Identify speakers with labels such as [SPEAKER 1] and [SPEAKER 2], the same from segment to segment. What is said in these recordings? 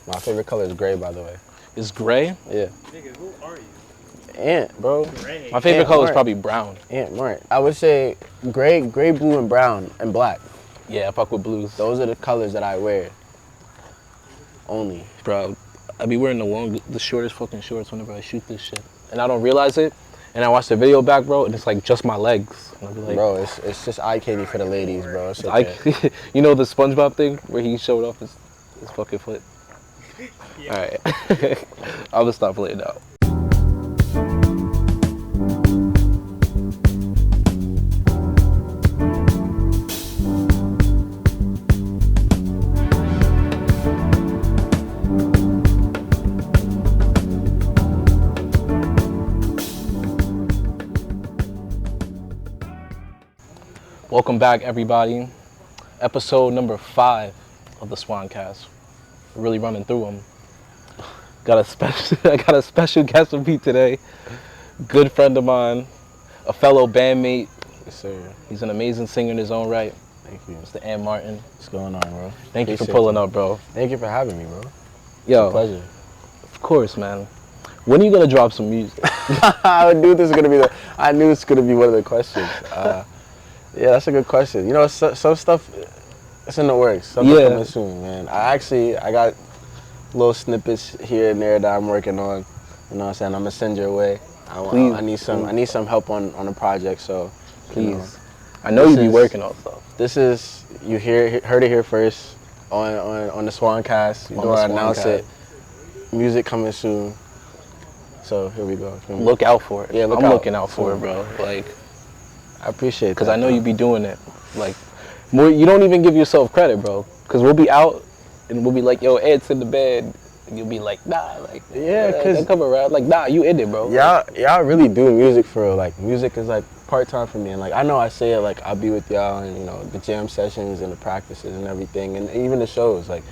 [SPEAKER 1] My favorite color is gray, by the way.
[SPEAKER 2] It's gray?
[SPEAKER 1] Yeah.
[SPEAKER 3] Nigga, who are you?
[SPEAKER 1] Ant, bro.
[SPEAKER 3] Gray.
[SPEAKER 2] My favorite
[SPEAKER 1] Ant,
[SPEAKER 2] color is
[SPEAKER 1] right.
[SPEAKER 2] probably brown.
[SPEAKER 1] Ant, right. I would say gray, blue, and brown, and black.
[SPEAKER 2] Yeah, I fuck with blues.
[SPEAKER 1] Those are the colors that I wear. Only.
[SPEAKER 2] Bro, I be wearing the shortest fucking shorts whenever I shoot this shit. And I don't realize it. And I watch the video back, bro, and it's like just my legs. And I'll be like,
[SPEAKER 1] Bro, it's just eye candy for the ladies, bro. It's okay.
[SPEAKER 2] you know the SpongeBob thing where he showed off his fucking foot?
[SPEAKER 3] Yeah.
[SPEAKER 2] All right. I'm gonna stop playing now. Welcome back, everybody. Episode number 5 of the 2wancast. We're really running through them. I got a special guest with me today. Good friend of mine, a fellow bandmate.
[SPEAKER 1] Yes, sir.
[SPEAKER 2] He's an amazing singer in his own right.
[SPEAKER 1] Thank you.
[SPEAKER 2] Mr. Ant Martin.
[SPEAKER 1] What's going on, bro?
[SPEAKER 2] Thank you for pulling up, bro.
[SPEAKER 1] Thank you for having me, bro.
[SPEAKER 2] Yo,
[SPEAKER 1] It's a pleasure.
[SPEAKER 2] of course, man. When are you gonna drop some music?
[SPEAKER 1] I knew this was gonna be I knew it's gonna be one of the questions. Yeah, that's a good question. You know, some stuff, it's in the works. Something coming soon, man. I got little snippets here and there that I'm working on. You know what I'm saying? I'm gonna send your way. I need some help on the project. So,
[SPEAKER 2] Please.
[SPEAKER 1] You know,
[SPEAKER 2] I know you be working on stuff.
[SPEAKER 1] this is heard it here first on the 2wancast. You know, I announce it. Music coming soon. So here we go.
[SPEAKER 2] Look out for it.
[SPEAKER 1] Yeah,
[SPEAKER 2] I'm looking out for it, bro. Like,
[SPEAKER 1] I appreciate it
[SPEAKER 2] because I know you be doing it. Like, more. You don't even give yourself credit, bro. Because we'll be out and we'll be like, yo, Ed's in the bed. And you'll be like, nah, like,
[SPEAKER 1] Yeah, because
[SPEAKER 2] come around. Like, nah, you in it, bro.
[SPEAKER 1] y'all really do music for real. Like, music is like part-time for me. And like, I know I say it, like, I'll be with y'all and, you know, the jam sessions and the practices and everything. And even the shows, like,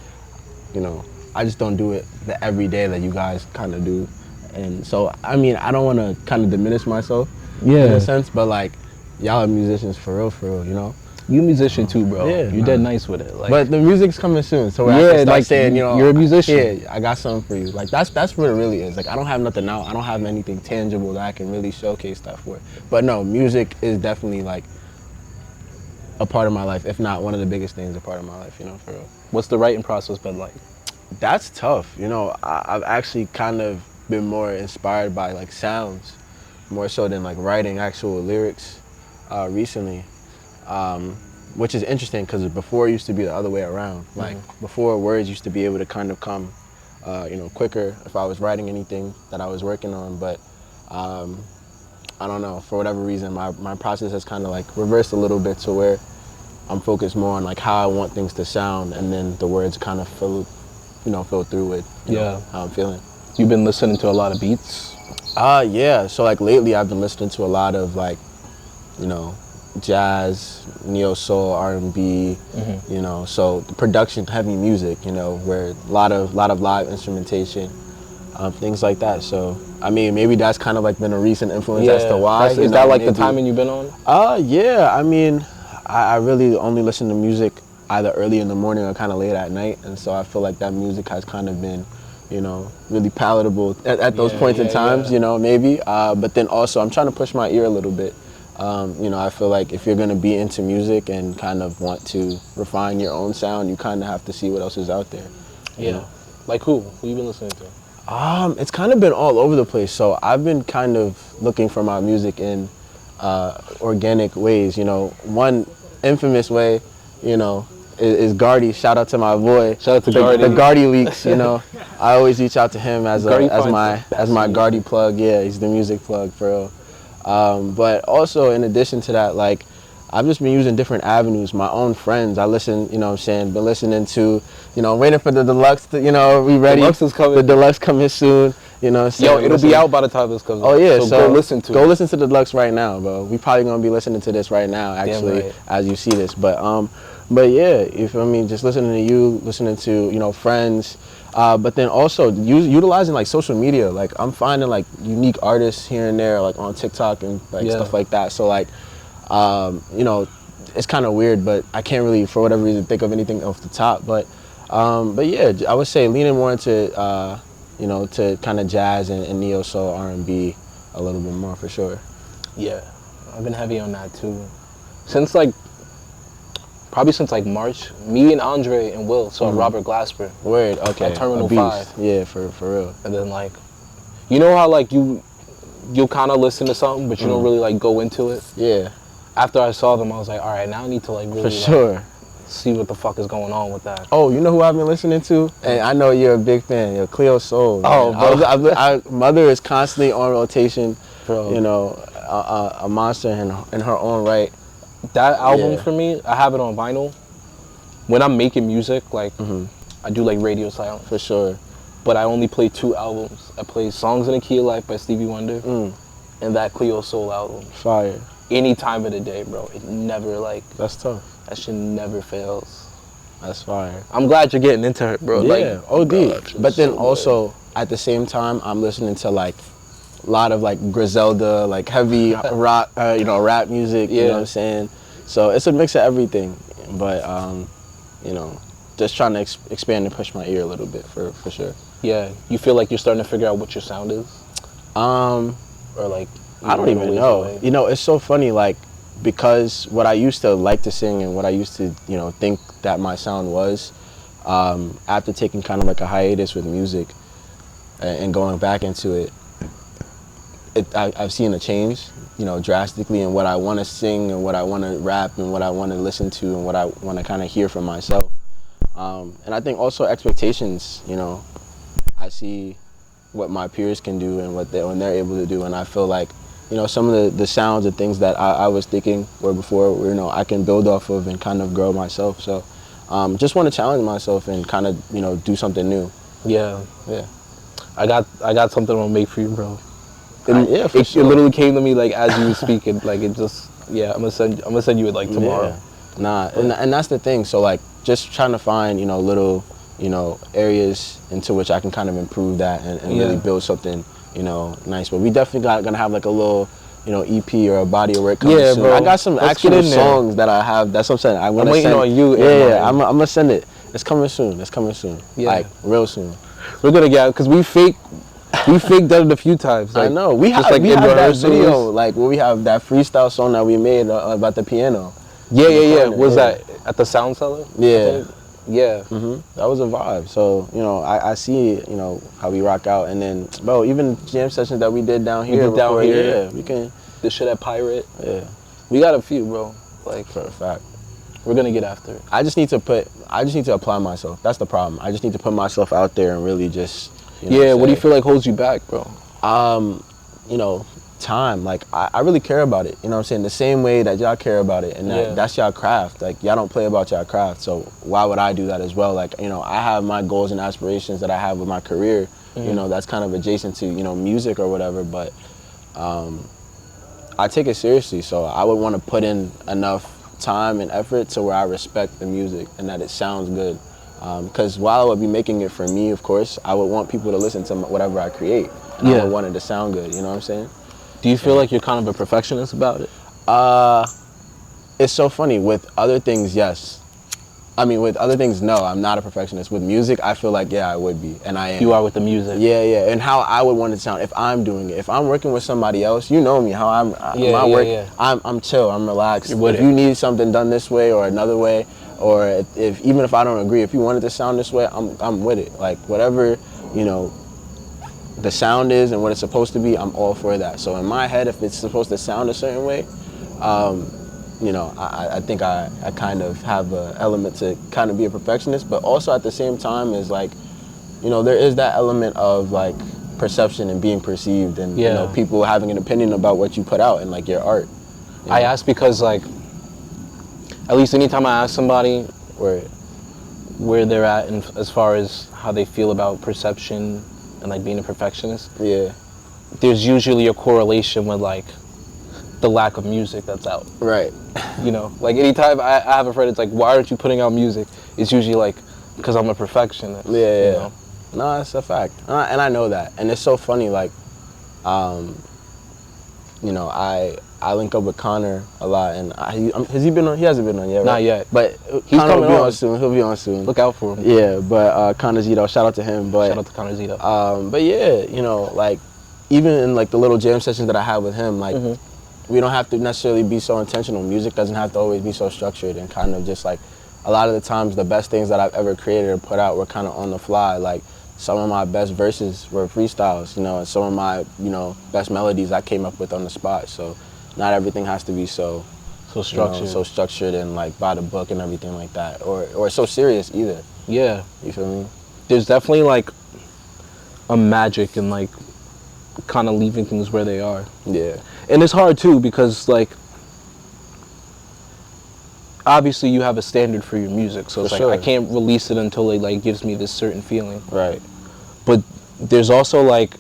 [SPEAKER 1] you know, I just don't do it the every day that you guys kind of do. And so, I mean, I don't want to kind of diminish myself in a sense, but like, y'all are musicians for real, you know?
[SPEAKER 2] You a musician too, bro.
[SPEAKER 1] Yeah,
[SPEAKER 2] You're dead nice with it. Like,
[SPEAKER 1] But the music's coming soon, so
[SPEAKER 2] Yeah,
[SPEAKER 1] I can start
[SPEAKER 2] like,
[SPEAKER 1] saying, you know,
[SPEAKER 2] you're a musician.
[SPEAKER 1] Yeah, I got something for you. Like, that's what it really is. Like, I don't have nothing out. I don't have anything tangible that I can really showcase stuff for. But no, music is definitely like a part of my life, if not one of the biggest things a part of my life, you know, for real.
[SPEAKER 2] what's the writing process been like?
[SPEAKER 1] That's tough. You know, I've actually kind of been more inspired by like sounds, more so than like writing actual lyrics recently, which is interesting because before it used to be the other way around. Like before, words used to be able to kind of come, you know, quicker if I was writing anything that I was working on. But I don't know, for whatever reason, my process has kind of like reversed a little bit to where I'm focused more on like how I want things to sound, and then the words kind of fill through with you know, how I'm feeling.
[SPEAKER 2] You've been listening to a lot of beats?
[SPEAKER 1] Yeah. So like lately I've been listening to a lot of like, you know, jazz, neo soul, R&B, you know, so production heavy music, you know, where a lot of live instrumentation, things like that. So I mean, maybe that's kind of like been a recent influence as to why.
[SPEAKER 2] Is that like the timing you've been on?
[SPEAKER 1] Yeah. I mean, I really only listen to music either early in the morning or kind of late at night, and so I feel like that music has kind of been, you know, really palatable at those points in times, you know, maybe. But then also I'm trying to push my ear a little bit. You know, I feel like if you're gonna be into music and kind of want to refine your own sound, you kind of have to see what else is out there. You know?
[SPEAKER 2] Like who? Who you been listening to?
[SPEAKER 1] It's kind of been all over the place. So I've been kind of looking for my music in organic ways. You know, one infamous way, you know, is Gardy. Shout out to my boy.
[SPEAKER 2] Shout out to Gardy.
[SPEAKER 1] The Gardy leaks, you know. I always reach out to him as my Gardy plug. Yeah, he's the music plug for real. But also in addition to that, like, I've just been using different avenues. My own friends, I listen, you know what I'm saying, been listening to, you know, waiting for the deluxe to, you know, we ready.
[SPEAKER 2] Deluxe is coming.
[SPEAKER 1] The deluxe coming soon, you know what I'm saying.
[SPEAKER 2] Yo, it'll be out by the time this comes out.
[SPEAKER 1] Oh yeah,
[SPEAKER 2] so go listen to it.
[SPEAKER 1] Go listen to the deluxe right now, bro. We probably gonna be listening to this right now, actually, as you see this. But yeah, you feel me? Just listening to you, listening to, you know, friends, but then also utilizing like social media. Like I'm finding like unique artists here and there, like on TikTok and like stuff like that. So like, you know, it's kind of weird, but I can't really, for whatever reason, think of anything off the top. But But yeah, I would say leaning more into, you know, to kind of jazz and neo soul, R&B a little bit more for sure.
[SPEAKER 2] Yeah, I've been heavy on that too. Since like, probably since like March, me and Andre and Will saw Robert Glasper.
[SPEAKER 1] Word, okay.
[SPEAKER 2] At Terminal
[SPEAKER 1] a beast.
[SPEAKER 2] 5.
[SPEAKER 1] Yeah, for real.
[SPEAKER 2] And then like, you know how like you'll kind of listen to something, but you don't really like go into it?
[SPEAKER 1] Yeah.
[SPEAKER 2] After I saw them, I was like, all right, now I need to like really
[SPEAKER 1] For sure.
[SPEAKER 2] see what the fuck is going on with that.
[SPEAKER 1] Oh, you know who I've been listening to? And I know you're a big fan. Yo, Cleo Soul.
[SPEAKER 2] Oh,
[SPEAKER 1] bro. Mother is constantly on rotation.
[SPEAKER 2] Bro.
[SPEAKER 1] You know, a monster in her own right.
[SPEAKER 2] That album for me, I have it on vinyl. When I'm making music, like I do like radio silence.
[SPEAKER 1] For sure.
[SPEAKER 2] But I only play 2 albums. I play Songs in the Key of Life by Stevie Wonder and that Cleo Soul album.
[SPEAKER 1] Fire.
[SPEAKER 2] Any time of the day, bro. It never like...
[SPEAKER 1] That's tough.
[SPEAKER 2] That shit never fails.
[SPEAKER 1] That's fire.
[SPEAKER 2] I'm glad you're getting into it, bro.
[SPEAKER 1] Yeah,
[SPEAKER 2] like,
[SPEAKER 1] OD.
[SPEAKER 2] Bro,
[SPEAKER 1] but then
[SPEAKER 2] so
[SPEAKER 1] also, at the same time, I'm listening to like a lot of like Griselda, like heavy rock, you know, rap music, you know what I'm saying? So it's a mix of everything. But, you know, just trying to expand and push my ear a little bit for sure.
[SPEAKER 2] Yeah. You feel like you're starting to figure out what your sound is? Or like...
[SPEAKER 1] I don't even know. You know, it's so funny, like, because what I used to like to sing and what I used to, you know, think that my sound was, after taking kind of like a hiatus with music and going back into it, I've seen a change, you know, drastically in what I want to sing and what I want to rap and what I want to listen to and what I want to kind of hear from myself. And I think also expectations, you know, I see what my peers can do and when they're able to do, and I feel like, you know, some of the sounds and things that I was thinking were before, you know, I can build off of and kind of grow myself. So just want to challenge myself and kind of, you know, do something new.
[SPEAKER 2] Yeah. I got something to make for you, bro.
[SPEAKER 1] Yeah, for sure.
[SPEAKER 2] It literally came to me like as you were speaking, like it just, yeah, I'm gonna send you it like tomorrow.
[SPEAKER 1] Yeah. Nah, and that's the thing. So like just trying to find, you know, little, you know, areas into which I can kind of improve that and really build something, you know, nice. But we definitely gonna have like a little, you know, EP or a body of work coming soon.
[SPEAKER 2] Bro.
[SPEAKER 1] I got some actual songs that I have. That's what I'm saying. I'm
[SPEAKER 2] waiting on you.
[SPEAKER 1] Yeah, I'm gonna send it. It's coming soon.
[SPEAKER 2] Yeah.
[SPEAKER 1] Like real soon.
[SPEAKER 2] We're gonna get, because we faked done it a few times. Like,
[SPEAKER 1] I know. We have
[SPEAKER 2] like
[SPEAKER 1] that video, like where we have that freestyle song that we made about the piano.
[SPEAKER 2] Yeah. Was that at the Sound Cellar?
[SPEAKER 1] Yeah.
[SPEAKER 2] Yeah.
[SPEAKER 1] That was a vibe. So, you know, I see, you know, how we rock out. And then, bro, even jam sessions that we did down here. Yeah, we can.
[SPEAKER 2] The shit at Pirate.
[SPEAKER 1] Yeah.
[SPEAKER 2] We got a few, bro. Like,
[SPEAKER 1] for a fact.
[SPEAKER 2] We're gonna get after it.
[SPEAKER 1] I just need to apply myself. That's the problem. I just need to put myself out there and really just, you know,
[SPEAKER 2] what do you feel like holds you back, bro?
[SPEAKER 1] You know, time. Like, I really care about it. You know what I'm saying? The same way that y'all care about it. And that's y'all craft. Like, y'all don't play about y'all craft. So why would I do that as well? Like, you know, I have my goals and aspirations that I have with my career. You know, that's kind of adjacent to, you know, music or whatever. But I take it seriously. So I would want to put in enough time and effort to where I respect the music and that it sounds good. Because while I would be making it for me, of course, I would want people to listen to whatever I create. I would want it to sound good, you know what I'm saying?
[SPEAKER 2] Do you feel like you're kind of a perfectionist about it?
[SPEAKER 1] It's so funny. With other things, yes. I mean, with other things, no, I'm not a perfectionist. With music, I feel like, yeah, I would be, and I am.
[SPEAKER 2] You are with the music.
[SPEAKER 1] Yeah, and how I would want it to sound if I'm doing it. If I'm working with somebody else, you know me, how my work, I'm chill, I'm relaxed. If you need something done this way or another way, or if even if I don't agree, if you want it to sound this way, I'm with it. Like, whatever, you know, the sound is and what it's supposed to be, I'm all for that. So in my head, if it's supposed to sound a certain way, you know, I think I kind of have an element to kind of be a perfectionist, but also at the same time is like, you know, there is that element of like perception and being perceived and, you know, people having an opinion about what you put out and like your art. You know?
[SPEAKER 2] I ask because like, at least anytime I ask somebody where they're at and as far as how they feel about perception and like being a perfectionist, there's usually a correlation with like the lack of music that's out.
[SPEAKER 1] Right.
[SPEAKER 2] You know, like anytime I have a friend, it's like, why aren't you putting out music? It's usually like, because I'm a perfectionist.
[SPEAKER 1] You know? No, that's a fact. And I know that. And it's so funny, like, you know, I link up with Connor a lot, and has he been on? He hasn't been on yet, right?
[SPEAKER 2] Not yet.
[SPEAKER 1] But
[SPEAKER 2] He's
[SPEAKER 1] Connor
[SPEAKER 2] coming
[SPEAKER 1] will be
[SPEAKER 2] on
[SPEAKER 1] on soon. He'll be on soon.
[SPEAKER 2] Look out for him.
[SPEAKER 1] Yeah, but Connor Zito, shout out to him. But
[SPEAKER 2] shout out to Connor Zito.
[SPEAKER 1] but yeah, you know, like even in like the little jam sessions that I have with him, like we don't have to necessarily be so intentional. Music doesn't have to always be so structured, and kind of just like a lot of the times the best things that I've ever created or put out were kind of on the fly. Like some of my best verses were freestyles, you know, and some of my, you know, best melodies I came up with on the spot. So not everything has to be so structured, you know, so structured and like by the book and everything like that, or so serious either.
[SPEAKER 2] Yeah,
[SPEAKER 1] you feel me?
[SPEAKER 2] There's definitely like a magic in like kind of leaving things where they are.
[SPEAKER 1] Yeah,
[SPEAKER 2] and it's hard too because like obviously you have a standard for your music, so it's like I can't release it until it like gives me this certain feeling.
[SPEAKER 1] Right.
[SPEAKER 2] But there's also like,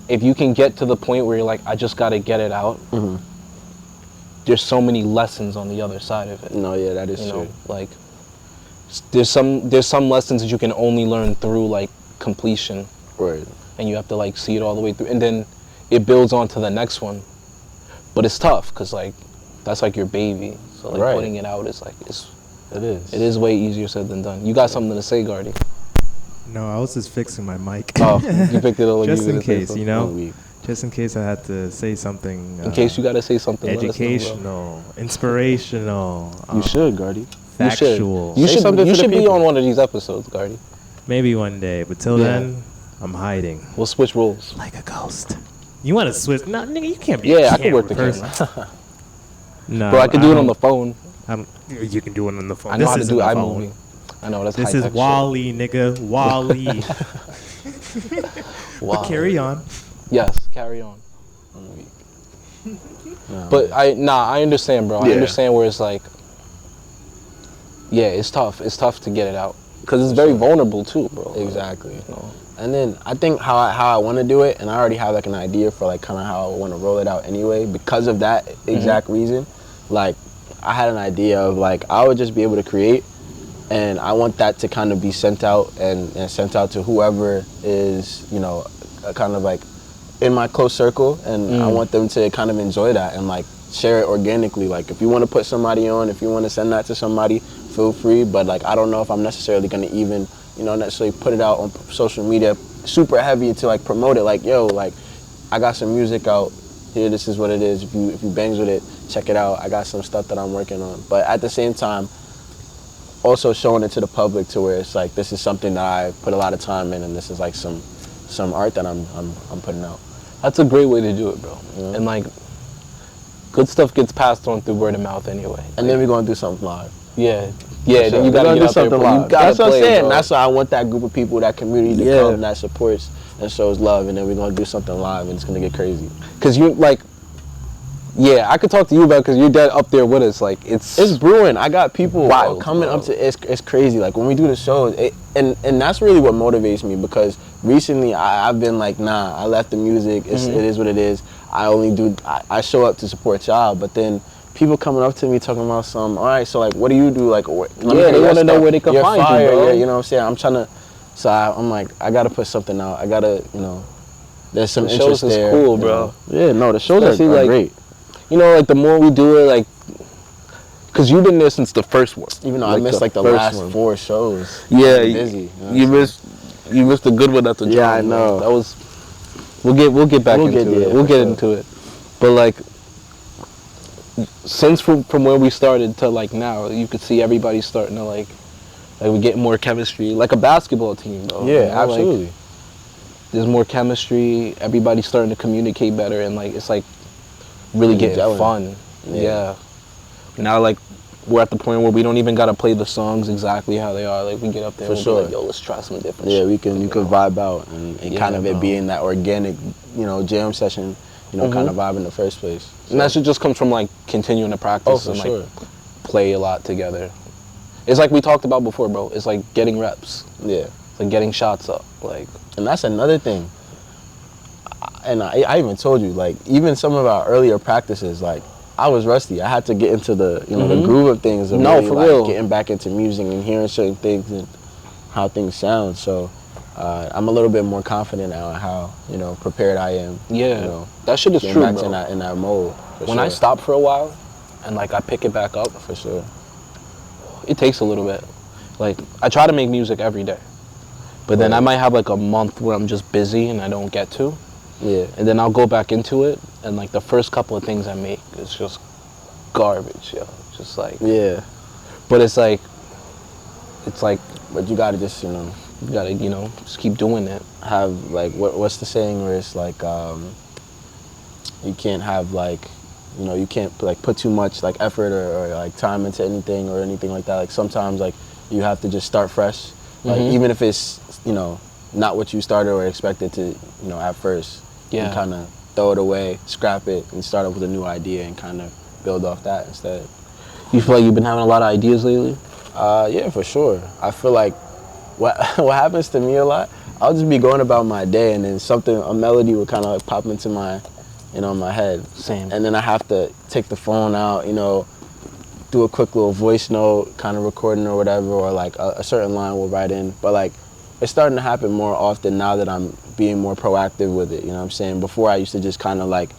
[SPEAKER 2] if you can get to the point where you're like, I just got to get it out, there's so many lessons on the other side of it.
[SPEAKER 1] No, yeah, that is true.
[SPEAKER 2] Like, there's some lessons that you can only learn through like completion.
[SPEAKER 1] Right.
[SPEAKER 2] And you have to like see it all the way through, and then it builds on to the next one. But it's tough because like that's like your baby. So like putting it out is like it is way easier said than done. You got something to say, Gardy?
[SPEAKER 3] No, I was just fixing my mic.
[SPEAKER 2] Oh, you picked it up.
[SPEAKER 3] Just in case, you know. Just in case I had to say something.
[SPEAKER 2] In case you got to say something.
[SPEAKER 3] Educational, inspirational.
[SPEAKER 1] You should, Gardy.
[SPEAKER 3] Factual.
[SPEAKER 2] You should be on one of these episodes, Gardy.
[SPEAKER 3] Maybe one day, but till then, I'm hiding.
[SPEAKER 2] We'll switch roles.
[SPEAKER 3] Like a ghost. You want to switch? No, nigga, you can't be.
[SPEAKER 2] Yeah, I can work the camera.
[SPEAKER 3] No,
[SPEAKER 2] bro, I can do it on the phone.
[SPEAKER 3] You can do it on the phone.
[SPEAKER 2] I know how to do iMovie. I know, that's
[SPEAKER 3] this is Wally, nigga. Wally. But carry on.
[SPEAKER 2] Yes, carry on. But I understand, bro. I understand where it's like, yeah, it's tough. It's tough to get it out because it's very vulnerable too, bro.
[SPEAKER 1] Exactly. You know? And then I think how I want to do it, and I already have like an idea for like kind of how I want to roll it out anyway. Because of that exact reason, like I had an idea of like I would just be able to create, and I want that to kind of be sent out and sent out to whoever is, you know, kind of like in my close circle, and I want them to kind of enjoy that and like share it organically. Like if you want to put somebody on, if you want to send that to somebody, feel free. But like I don't know if I'm necessarily going to even, you know, necessarily put it out on social media super heavy to like promote it. Like, yo, like I got some music out here. This is what it is. If you bangs with it, check it out. I got some stuff that I'm working on. But at the same time, also showing it to the public to where it's like this is something that I put a lot of time in, and this is like some art that I'm putting out.
[SPEAKER 2] That's a great way to do it, bro.
[SPEAKER 1] Yeah.
[SPEAKER 2] And like good stuff gets passed on through word of mouth anyway.
[SPEAKER 1] And then we're gonna do something live.
[SPEAKER 2] Yeah. Yeah, then you gotta do something live.
[SPEAKER 1] That's what I'm saying. Bro. That's why I want that group of people, that community to come, that supports and shows love, and then we're gonna do something live, and it's gonna get crazy.
[SPEAKER 2] Cause you like, yeah, I could talk to you about it because you're dead up there with us. Like it's
[SPEAKER 1] brewing. I got people coming
[SPEAKER 2] bro.
[SPEAKER 1] up to it's crazy. Like when we do the shows, and that's really what motivates me, because recently I've been like, nah, I left the music. It is what it is. I show up to support y'all, but then people coming up to me talking about some. All right, so like, what do you do? Like, they
[SPEAKER 2] want to know where they can find you, bro.
[SPEAKER 1] Yeah, you know what I'm saying? I'm trying to. So I'm like, I gotta put something out. I gotta, you know, there's some interest there.
[SPEAKER 2] The shows is cool, bro.
[SPEAKER 1] Yeah, no, the shows are
[SPEAKER 2] like,
[SPEAKER 1] great.
[SPEAKER 2] You know, like the more we do it, like, cause you've been there since the first one.
[SPEAKER 1] Even though I missed like the last 4 shows.
[SPEAKER 2] Yeah,
[SPEAKER 1] busy.
[SPEAKER 2] You missed the good one at the job.
[SPEAKER 1] Yeah, I know.
[SPEAKER 2] That was. We'll get back into it. We'll get into it. But like, since from where we started to like now, you could see everybody starting to like we get more chemistry, like a basketball team, though.
[SPEAKER 1] Yeah,
[SPEAKER 2] you know?
[SPEAKER 1] absolutely.
[SPEAKER 2] Like, there's more chemistry. Everybody's starting to communicate better, and like it's like really getting fun. Yeah. Now like we're at the point where we don't even gotta play the songs exactly how they are. Like we get up there and we'll be like, yo, let's try some different shit.
[SPEAKER 1] Yeah, you can vibe out and kind of it being that organic, you know, jam session, you know, kind of vibe in the first place. So.
[SPEAKER 2] And that shit just comes from like continuing to practice and like play a lot together. It's like we talked about before, bro. It's like getting reps.
[SPEAKER 1] Yeah.
[SPEAKER 2] It's like getting shots up. Like,
[SPEAKER 1] and that's another thing. And I even told you, like, even some of our earlier practices, like, I was rusty. I had to get into the, you know, the groove of things. Of
[SPEAKER 2] really,
[SPEAKER 1] for real. Getting back into music and hearing certain things and how things sound. So I'm a little bit more confident now in how, prepared I am.
[SPEAKER 2] Yeah, that shit is true,
[SPEAKER 1] back
[SPEAKER 2] bro.
[SPEAKER 1] in that mode.
[SPEAKER 2] When I stop for a while and like I pick it back up,
[SPEAKER 1] for sure,
[SPEAKER 2] it takes a little bit. Like I try to make music every day, but then I might have like a month where I'm just busy and I don't get to.
[SPEAKER 1] Yeah.
[SPEAKER 2] And then I'll go back into it, and like the first couple of things I make is just garbage, yo. Just like,
[SPEAKER 1] yeah.
[SPEAKER 2] But it's like,
[SPEAKER 1] but you gotta just,
[SPEAKER 2] you gotta, just keep doing it.
[SPEAKER 1] Have like, what's the saying where it's like, you can't have like, you can't like put too much like effort or like time into anything or anything like that. Like sometimes like you have to just start fresh, like even if it's, not what you started or expected to, at first.
[SPEAKER 2] Yeah.
[SPEAKER 1] You kind of throw it away, scrap it, and start up with a new idea and kind of build off that instead.
[SPEAKER 2] You feel like you've been having a lot of ideas lately?
[SPEAKER 1] Yeah, for sure. I feel like what happens to me a lot, I'll just be going about my day and then a melody will kind of like pop into my, my head.
[SPEAKER 2] Same.
[SPEAKER 1] And then I have to take the phone out, do a quick little voice note, kind of recording or whatever, or like a certain line will write in. But like, it's starting to happen more often now that I'm being more proactive with it, you know what I'm saying? Before I used to just kind of like,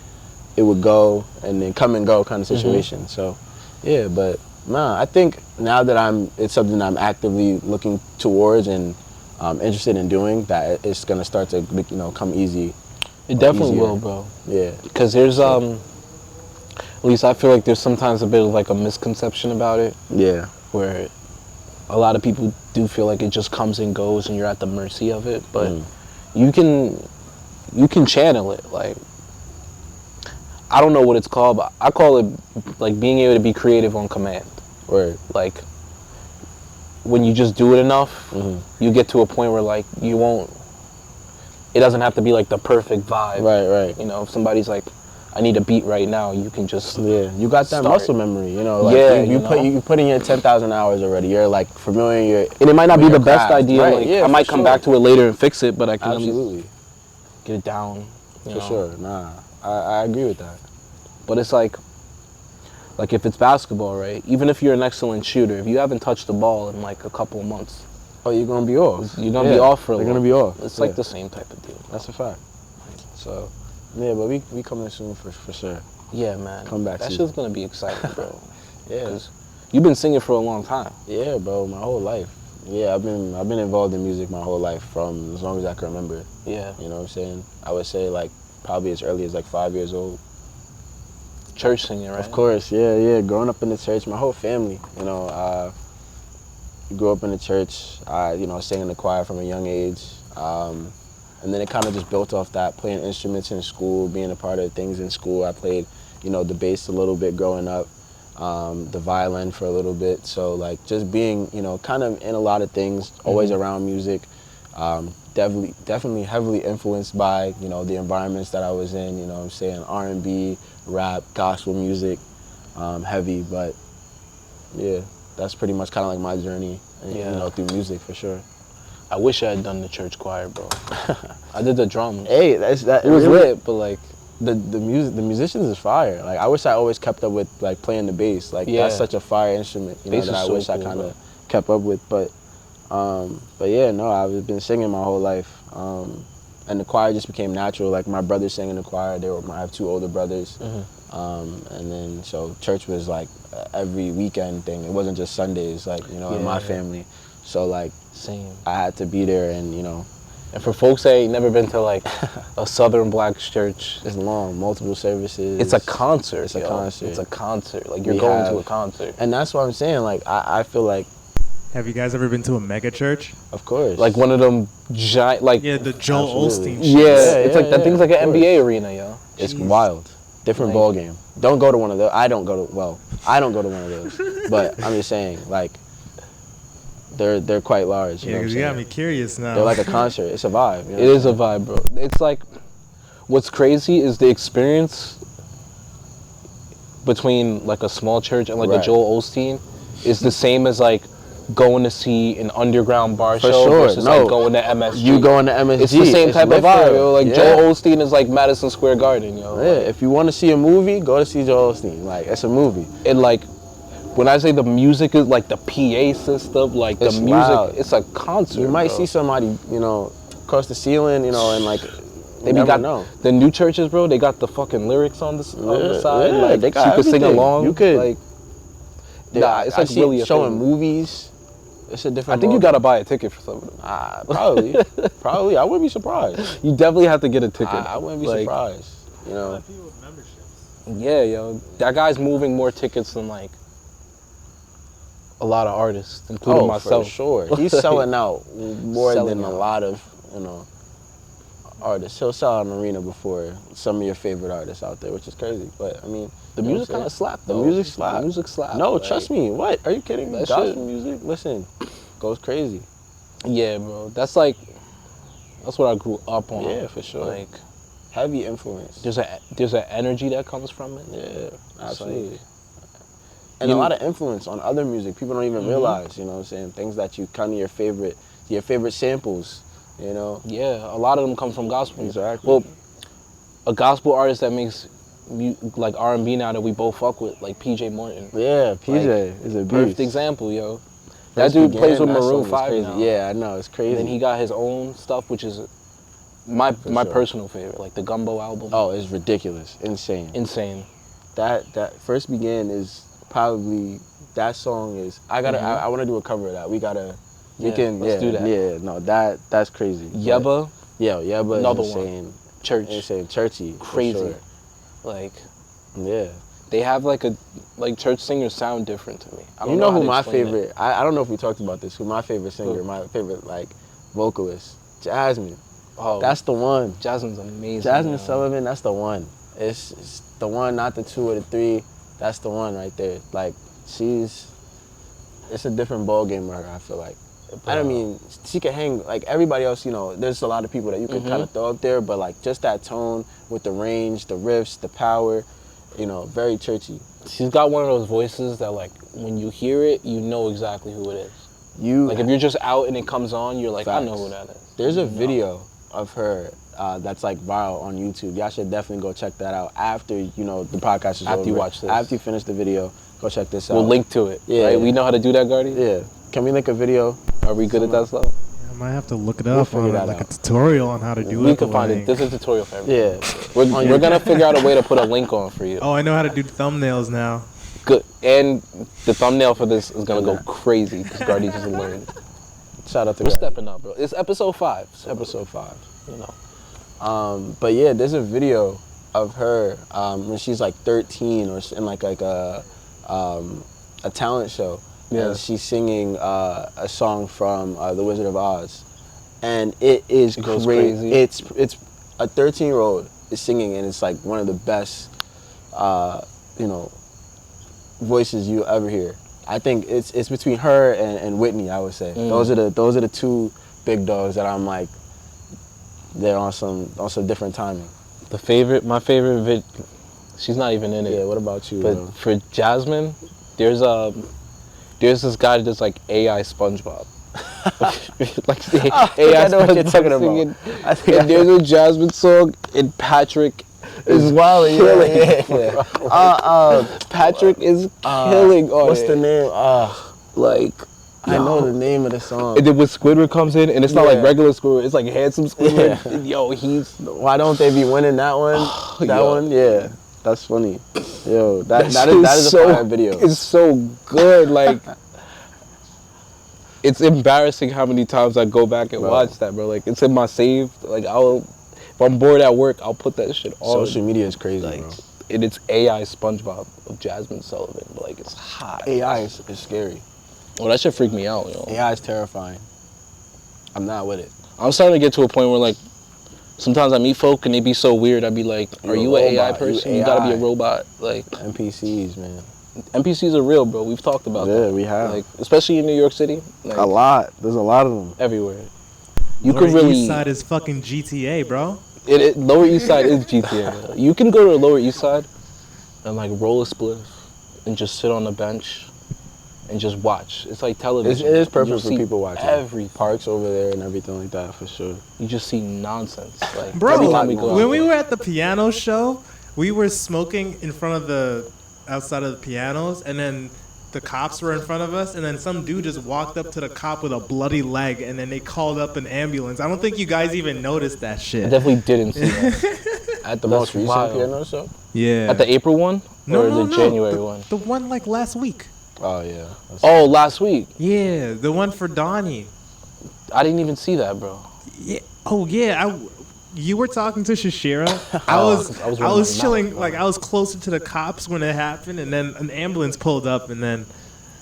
[SPEAKER 1] it would go and then come and go kind of situation. So, yeah, but I think now that it's something that I'm actively looking towards and interested in doing, that it's gonna start to, come easy.
[SPEAKER 2] It definitely
[SPEAKER 1] easier.
[SPEAKER 2] will, bro.
[SPEAKER 1] Yeah.
[SPEAKER 2] Because there's, at least I feel like there's sometimes a bit of like a misconception about it.
[SPEAKER 1] Yeah.
[SPEAKER 2] Where a lot of people do feel like it just comes and goes and you're at the mercy of it, but you can channel it. Like, I don't know what it's called, but I call it like being able to be creative on command.
[SPEAKER 1] Or
[SPEAKER 2] like when you just do it enough, you get to a point where like it doesn't have to be like the perfect vibe.
[SPEAKER 1] Right.
[SPEAKER 2] If somebody's like, I need a beat right now, you can just
[SPEAKER 1] you got that muscle memory, like you put in your 10,000 hours already. You're like familiar.
[SPEAKER 2] And it might not be the best idea.
[SPEAKER 1] Right,
[SPEAKER 2] like
[SPEAKER 1] yeah,
[SPEAKER 2] I might come back to it later and fix it, but I can
[SPEAKER 1] absolutely
[SPEAKER 2] get it down.
[SPEAKER 1] For sure. I agree with that.
[SPEAKER 2] But it's like if it's basketball, right? Even if you're an excellent shooter, if you haven't touched the ball in like a couple of months,
[SPEAKER 1] you're gonna be off.
[SPEAKER 2] You're gonna be off for a
[SPEAKER 1] while.
[SPEAKER 2] You're
[SPEAKER 1] gonna be off.
[SPEAKER 2] It's like the same type of deal.
[SPEAKER 1] That's a fact. So, yeah, but we coming soon for sure.
[SPEAKER 2] Yeah, man.
[SPEAKER 1] Come back.
[SPEAKER 2] That shit's gonna be exciting, bro.
[SPEAKER 1] Yeah.
[SPEAKER 2] 'Cause you've been singing for a long time.
[SPEAKER 1] Yeah, bro, my whole life. Yeah, I've been involved in music my whole life from as long as I can remember.
[SPEAKER 2] Yeah.
[SPEAKER 1] You know what I'm saying? I would say like probably as early as like 5 years old.
[SPEAKER 2] Church singing, right?
[SPEAKER 1] Of course, yeah. Growing up in the church, my whole family, grew up in the church. I, sang in the choir from a young age. And then it kind of just built off that, playing instruments in school, being a part of things in school. I played, the bass a little bit growing up, the violin for a little bit. So like just being, kind of in a lot of things, always around music. Definitely heavily influenced by, the environments that I was in, what I'm saying, R&B, rap, gospel music, heavy, but yeah, that's pretty much kind of like my journey, through music for sure.
[SPEAKER 2] I wish I had done the church choir, bro. I did the drums.
[SPEAKER 1] Hey, it
[SPEAKER 2] was
[SPEAKER 1] really
[SPEAKER 2] lit, but like
[SPEAKER 1] the musicians is fire. Like I wish I always kept up with like playing the bass. Like that's such a fire instrument, that I wish I kind of kept up with. But yeah, no, I've been singing my whole life, and the choir just became natural. Like my brothers sang in the choir. I have 2 older brothers, and then so church was like every weekend thing. It wasn't just Sundays, like in my family. So like
[SPEAKER 2] same.
[SPEAKER 1] I had to be there, and
[SPEAKER 2] And for folks that ain't never been to like a Southern Black church,
[SPEAKER 1] it's long, multiple services.
[SPEAKER 2] It's a concert.
[SPEAKER 1] It's a concert.
[SPEAKER 2] It's a concert. Like you're going to a concert.
[SPEAKER 1] And that's what I'm saying. Like I feel like.
[SPEAKER 3] Have you guys ever been to a mega church?
[SPEAKER 1] Of course.
[SPEAKER 2] Like one of them giant, like
[SPEAKER 3] the Joel Osteen.
[SPEAKER 2] Yeah, it's like that thing's like an NBA arena, yo.
[SPEAKER 1] It's wild. Different ball game. Don't go to one of those. I don't go to one of those. But I'm just saying, like, they're quite large.
[SPEAKER 3] Yeah, because you got me curious now.
[SPEAKER 1] They're like a concert. It's a vibe.
[SPEAKER 2] It is a vibe, bro. It's like, what's crazy is the experience between like a small church and like a Joel Osteen is the same as like going to see an underground bar show versus like going to MSG.
[SPEAKER 1] You going to MSG.
[SPEAKER 2] It's the same type of vibe, yo. Like Joel Osteen is like Madison Square Garden, yo.
[SPEAKER 1] Yeah, if you want to see a movie, go to see Joel Osteen. Like, it's a movie.
[SPEAKER 2] And like, when I say the music is like the PA system, like the music,
[SPEAKER 1] wild.
[SPEAKER 2] it's a concert.
[SPEAKER 1] You might see somebody, across the ceiling, you know, and like
[SPEAKER 2] they got the new churches, bro. They got the fucking lyrics on the side.
[SPEAKER 1] Yeah,
[SPEAKER 2] like
[SPEAKER 1] they got
[SPEAKER 2] so you could sing
[SPEAKER 1] everything.
[SPEAKER 2] You could
[SPEAKER 1] like.
[SPEAKER 2] It's like really
[SPEAKER 1] showing movies. It's a different.
[SPEAKER 2] I think you gotta buy a ticket for some of them.
[SPEAKER 1] Probably. I wouldn't be surprised.
[SPEAKER 2] You definitely have to get a ticket.
[SPEAKER 1] I wouldn't be surprised. You know.
[SPEAKER 2] Yeah, yo, that guy's moving more tickets than like a lot of artists, including myself.
[SPEAKER 1] For sure. He's selling out more than a lot of, you know, artists. He'll sell out an arena before some of your favorite artists out there, which is crazy. But I mean,
[SPEAKER 2] the music kind of slapped.
[SPEAKER 1] The music slapped.
[SPEAKER 2] The music slapped.
[SPEAKER 1] No, trust me. What? Are you kidding me?
[SPEAKER 2] That
[SPEAKER 1] gospel music, listen, goes crazy.
[SPEAKER 2] Yeah, bro. That's what I grew up on.
[SPEAKER 1] Yeah, for sure.
[SPEAKER 2] Like
[SPEAKER 1] heavy influence.
[SPEAKER 2] There's an energy that comes from it.
[SPEAKER 1] Yeah, absolutely. And a lot of influence on other music. People don't even realize, you know what I'm saying? Things that you kind of your favorite samples, you know?
[SPEAKER 2] Yeah, a lot of them come from gospel.
[SPEAKER 1] Exactly.
[SPEAKER 2] Well, a gospel artist that makes like R&B now that we both fuck with, like PJ Morton.
[SPEAKER 1] Yeah, PJ is a beast.
[SPEAKER 2] Perfect example, yo. That dude plays with Maroon 5 now.
[SPEAKER 1] Yeah, I know, it's crazy.
[SPEAKER 2] And then he got his own stuff, which is my personal favorite, like the Gumbo album.
[SPEAKER 1] Oh, it's ridiculous. Insane. That First Began is probably, that song is, I want to do a cover of that. Let's do that. Yeah, no, that's crazy.
[SPEAKER 2] Yebba.
[SPEAKER 1] Yeah, Yebba
[SPEAKER 2] another
[SPEAKER 1] is insane.
[SPEAKER 2] One. Church.
[SPEAKER 1] Insane, churchy.
[SPEAKER 2] Crazy.
[SPEAKER 1] Sure.
[SPEAKER 2] Like,
[SPEAKER 1] yeah.
[SPEAKER 2] They have like church singers sound different to me.
[SPEAKER 1] You know who my favorite, I don't know if we talked about this, who my favorite singer, my favorite like vocalist, Jasmine.
[SPEAKER 2] Oh, that's
[SPEAKER 1] the one.
[SPEAKER 2] Jasmine's amazing.
[SPEAKER 1] Jasmine Sullivan, that's the one. It's the one, not the 2 or the 3. That's the one right there. Like, it's a different ball game with her, I feel like. I don't mean, she can hang, like everybody else, you know, there's a lot of people that you could kind of throw up there, but like just that tone with the range, the riffs, the power, you know, very churchy.
[SPEAKER 2] She's got one of those voices that like, when you hear it, you know exactly who it is. Like if you're just out and it comes on, you're like, facts. I know who that is.
[SPEAKER 1] There's a video of her that's like viral on YouTube. Y'all should definitely go check that out after, you know, the podcast is over.
[SPEAKER 2] After you watch this.
[SPEAKER 1] After you finish the video, go check this out.
[SPEAKER 2] We'll link to it. Yeah. Right? We know how to do that, Gardy?
[SPEAKER 1] Yeah. Can we link a video?
[SPEAKER 2] Are we good at that stuff?
[SPEAKER 3] I might have to look it up on like a tutorial on how to do it.
[SPEAKER 2] We can find it. There's a tutorial for everything.
[SPEAKER 1] Yeah.
[SPEAKER 2] We're going to figure out a way to put a link on for you.
[SPEAKER 3] Oh, I know how to do thumbnails now.
[SPEAKER 2] Good. And the thumbnail for this is going to go crazy because Gardy just learned.
[SPEAKER 1] Shout out to
[SPEAKER 2] We're
[SPEAKER 1] Gardy.
[SPEAKER 2] stepping up, bro. It's episode 5.
[SPEAKER 1] It's episode 5.
[SPEAKER 2] You know.
[SPEAKER 1] But yeah, there's a video of her when she's like 13 or in like a talent show. Yeah. And she's singing a song from The Wizard of Oz. And it is crazy. It's a 13-year-old is singing, and it's like one of the best, you know, voices you ever hear. I think it's between her and Whitney, I would say. Those are the 2 big dogs that I'm like, they're on some different timing.
[SPEAKER 2] My favorite she's not even in it.
[SPEAKER 1] Yeah, what about you?
[SPEAKER 2] But for Jasmine, there's this guy that does like AI SpongeBob. Like the AI
[SPEAKER 1] I know what you're talking about.
[SPEAKER 2] And there's a Jasmine song, and Patrick is
[SPEAKER 1] killing.
[SPEAKER 2] Patrick is killing on
[SPEAKER 1] what's
[SPEAKER 2] it.
[SPEAKER 1] the name?
[SPEAKER 2] Like,
[SPEAKER 1] I know the name of the song.
[SPEAKER 2] And then when Squidward comes in, and it's not like regular Squidward, it's like handsome Squidward. Yeah. Yo,
[SPEAKER 1] why don't they be winning that one? One? Yeah. That's funny. Yo, that is a fire video.
[SPEAKER 2] It's so good. Like, it's embarrassing how many times I go back and watch that, bro. Like, it's in my save. Like, if I'm bored at work, I'll put that shit on.
[SPEAKER 1] Social media is crazy, like, bro.
[SPEAKER 2] And it's AI SpongeBob of Jasmine Sullivan. But like, it's hot.
[SPEAKER 1] AI is scary.
[SPEAKER 2] Oh, that shit freaked me out, yo.
[SPEAKER 1] AI is terrifying. I'm not with it.
[SPEAKER 2] I'm starting to get to a point where, like, sometimes I meet folk and they be so weird. I be like, are you an AI person? You gotta be a robot. Like,
[SPEAKER 1] NPCs, man.
[SPEAKER 2] NPCs are real, bro. We've talked about that.
[SPEAKER 1] Yeah, we have.
[SPEAKER 2] Like, especially in New York City. Like,
[SPEAKER 1] a lot. There's a lot of them.
[SPEAKER 2] Everywhere.
[SPEAKER 3] Lower East Side is fucking GTA, bro.
[SPEAKER 2] Lower East Side is GTA. You can go to the Lower East Side and like roll a spliff and just sit on the bench and just watch. It's like television.
[SPEAKER 1] It is perfect for people watching.
[SPEAKER 2] Every
[SPEAKER 1] parks over there and everything like that, for sure.
[SPEAKER 2] You just see nonsense. Like,
[SPEAKER 3] bro, when we were at the piano show, we were smoking in front of outside of the pianos, and then
[SPEAKER 4] the cops were in front of us, and then some dude just walked up to the cop with a bloody leg, and then they called up an ambulance. I don't think you guys even noticed that shit.
[SPEAKER 2] I definitely didn't see that.
[SPEAKER 1] At the most recent piano show?
[SPEAKER 4] Yeah.
[SPEAKER 2] At the April one? Or the January one?
[SPEAKER 4] The one like last week.
[SPEAKER 1] Oh, yeah.
[SPEAKER 2] Oh, last week?
[SPEAKER 4] Yeah, the one for Donnie.
[SPEAKER 2] I didn't even see that, bro.
[SPEAKER 4] Yeah. Oh, yeah. You were talking to Shashira. I was chilling, like I was closer to the cops when it happened, and then an ambulance pulled up, and then.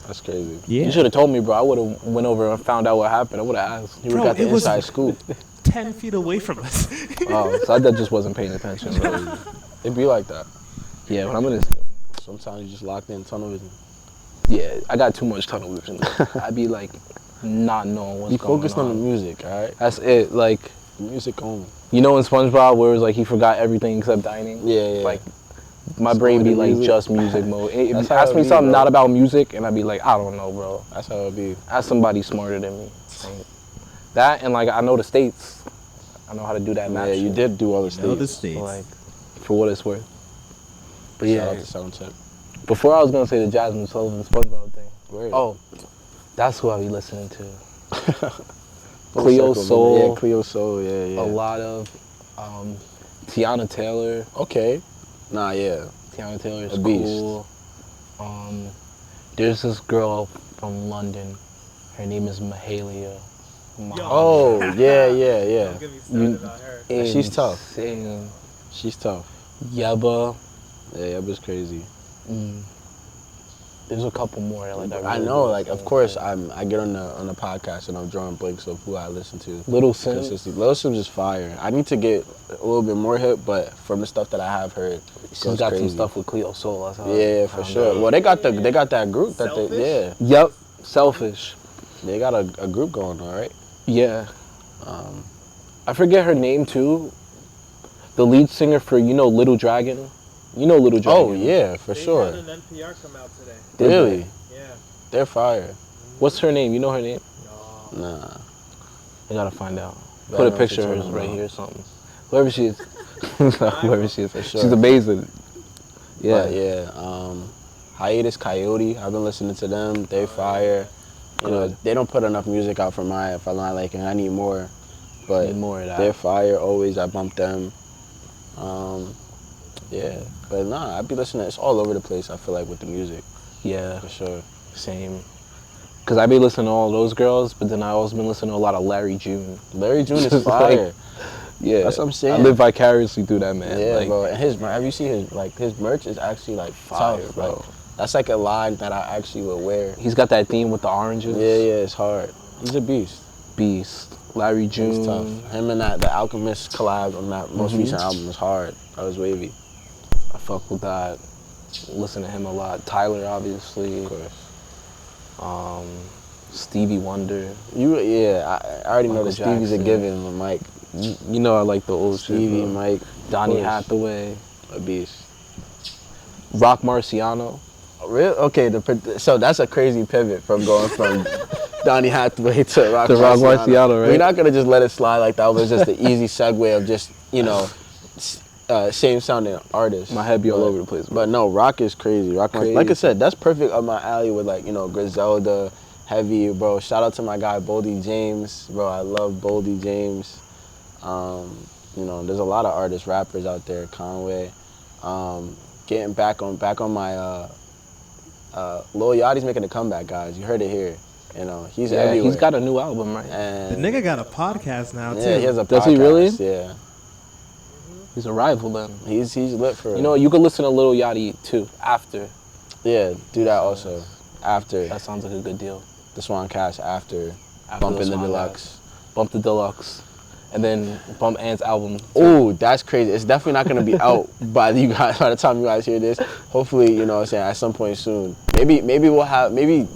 [SPEAKER 1] That's crazy.
[SPEAKER 2] Yeah. You should have told me, bro. I would have went over and found out what happened. I would have asked.
[SPEAKER 1] You would have got the inside scoop.
[SPEAKER 4] 10 feet away from us.
[SPEAKER 2] Oh, so I just wasn't paying attention.
[SPEAKER 1] It'd be like that.
[SPEAKER 2] Yeah, when I'm in this.
[SPEAKER 1] Sometimes you just locked in tunnel vision.
[SPEAKER 2] Yeah, I got too much tunnel vision. I'd be like, not knowing what's going on.
[SPEAKER 1] You focused on the music, all right?
[SPEAKER 2] That's it. Like,
[SPEAKER 1] music only.
[SPEAKER 2] You know in SpongeBob where it was like he forgot everything except dining?
[SPEAKER 1] Yeah.
[SPEAKER 2] Like, my brain be like just music mode. If
[SPEAKER 1] Ask
[SPEAKER 2] me something not about music, and I'd be like, I don't know, bro.
[SPEAKER 1] That's how it be.
[SPEAKER 2] Ask somebody smarter than me. Like, that and like I know the states. I know how to do that match.
[SPEAKER 1] Yeah, you did do all the states.
[SPEAKER 4] Know the states.
[SPEAKER 2] Like, for what it's worth. But
[SPEAKER 1] shout out to sound check.
[SPEAKER 2] Before I was gonna say the Jasmine Sullivan SpongeBob thing.
[SPEAKER 1] Word.
[SPEAKER 2] Oh, that's who I be listening to. Cleo Soul.
[SPEAKER 1] Yeah, Cleo Soul. Yeah.
[SPEAKER 2] A lot of Tiana Taylor.
[SPEAKER 1] Okay. Nah, yeah.
[SPEAKER 2] Tiana Taylor is
[SPEAKER 1] a beast.
[SPEAKER 2] cool. There's this girl from London. Her name is Mahalia.
[SPEAKER 1] Oh, yeah.
[SPEAKER 4] Don't get me started on her.
[SPEAKER 1] She's tough.
[SPEAKER 2] Insane.
[SPEAKER 1] She's tough.
[SPEAKER 2] Yeba.
[SPEAKER 1] Yeah, Yeba's crazy.
[SPEAKER 2] There's a couple more like that.
[SPEAKER 1] I know, like of course I get on the podcast and I'm drawing blanks of who I listen to.
[SPEAKER 2] Little Sim.
[SPEAKER 1] Little Sim's just fire. I need to get a little bit more hip, but from the stuff that I have heard,
[SPEAKER 2] she's got some stuff with Cleo Soul.
[SPEAKER 1] Yeah, for sure. Well, they got that group that
[SPEAKER 4] Selfish?
[SPEAKER 1] they
[SPEAKER 2] Yep. Selfish.
[SPEAKER 1] They got a group going on, right?
[SPEAKER 2] Yeah. I forget her name too. The lead singer for Little Dragon. You know Little Dragon.
[SPEAKER 1] Oh yeah, for sure.
[SPEAKER 4] They had an NPR come out today.
[SPEAKER 1] Really?
[SPEAKER 4] Yeah.
[SPEAKER 1] They're fire.
[SPEAKER 2] What's her name? You know her name?
[SPEAKER 4] No.
[SPEAKER 1] Nah.
[SPEAKER 2] I gotta find out. Put a picture of hers right here or something. Whoever she is. Whoever she is. For sure. She's amazing. Yeah.
[SPEAKER 1] But yeah. Hiatus Coyote. I've been listening to them. They fire. You know, they don't put enough music out for my liking. I need more. But
[SPEAKER 2] need more of that.
[SPEAKER 1] They're fire always. I bump them. Yeah. But nah, I be listening. It's all over the place, I feel like, with the music.
[SPEAKER 2] Yeah.
[SPEAKER 1] For sure.
[SPEAKER 2] Same. Because I be listening to all those girls, but then I also been listening to a lot of Larry June.
[SPEAKER 1] Larry June is fire.
[SPEAKER 2] Yeah.
[SPEAKER 1] That's what I'm saying.
[SPEAKER 2] I live vicariously through that, man.
[SPEAKER 1] Yeah,
[SPEAKER 2] like,
[SPEAKER 1] bro. And have you seen his merch is actually like
[SPEAKER 2] fire,
[SPEAKER 1] tough,
[SPEAKER 2] bro.
[SPEAKER 1] Like, that's like a line that I actually would wear.
[SPEAKER 2] He's got that theme with the oranges.
[SPEAKER 1] Yeah, it's hard. He's a beast.
[SPEAKER 2] Larry June.
[SPEAKER 1] He's tough. Him and the Alchemist collab on that most recent album was hard. That was wavy.
[SPEAKER 2] I fuck with that. Listen to him a lot. Tyler, obviously.
[SPEAKER 1] Of course.
[SPEAKER 2] Stevie Wonder.
[SPEAKER 1] I already know
[SPEAKER 2] Michael
[SPEAKER 1] that Stevie's a
[SPEAKER 2] Jackson.
[SPEAKER 1] given, but Mike.
[SPEAKER 2] You know I like the old
[SPEAKER 1] Stevie,
[SPEAKER 2] shit.
[SPEAKER 1] Mike.
[SPEAKER 2] Donny Hathaway.
[SPEAKER 1] A beast.
[SPEAKER 2] Rock Marciano.
[SPEAKER 1] Really? Okay, so that's a crazy pivot from going from Donny Hathaway to Rock
[SPEAKER 2] Marciano, right?
[SPEAKER 1] We're not gonna just let it slide like that. It was just the easy segue of just, same sounding artists.
[SPEAKER 2] My head be all over the place.
[SPEAKER 1] But no, Rock is crazy.
[SPEAKER 2] Crazy.
[SPEAKER 1] Like I said, that's perfect up my alley with Griselda, Heavy, bro. Shout out to my guy Boldy James, bro. I love Boldy James. There's a lot of artists, rappers out there. Conway. Getting back on my Lil Yachty's making a comeback, guys. You heard it here. He's everywhere.
[SPEAKER 2] He's got a new album, right?
[SPEAKER 1] And
[SPEAKER 4] The nigga got a podcast now too.
[SPEAKER 1] yeah, he has a podcast.
[SPEAKER 2] Does he really?
[SPEAKER 1] Yeah.
[SPEAKER 2] He's a rival then.
[SPEAKER 1] He's lit for it.
[SPEAKER 2] You could listen to Lil Yachty too after.
[SPEAKER 1] Yeah, do that also. After.
[SPEAKER 2] That sounds like a good deal.
[SPEAKER 1] The 2wancast after
[SPEAKER 2] After
[SPEAKER 1] bumping the
[SPEAKER 2] Swan
[SPEAKER 1] deluxe.
[SPEAKER 2] Bump the deluxe. And then bump Ant's album.
[SPEAKER 1] Oh, that's crazy. It's definitely not going to be out by the time you guys hear this. Hopefully, at some point soon. Maybe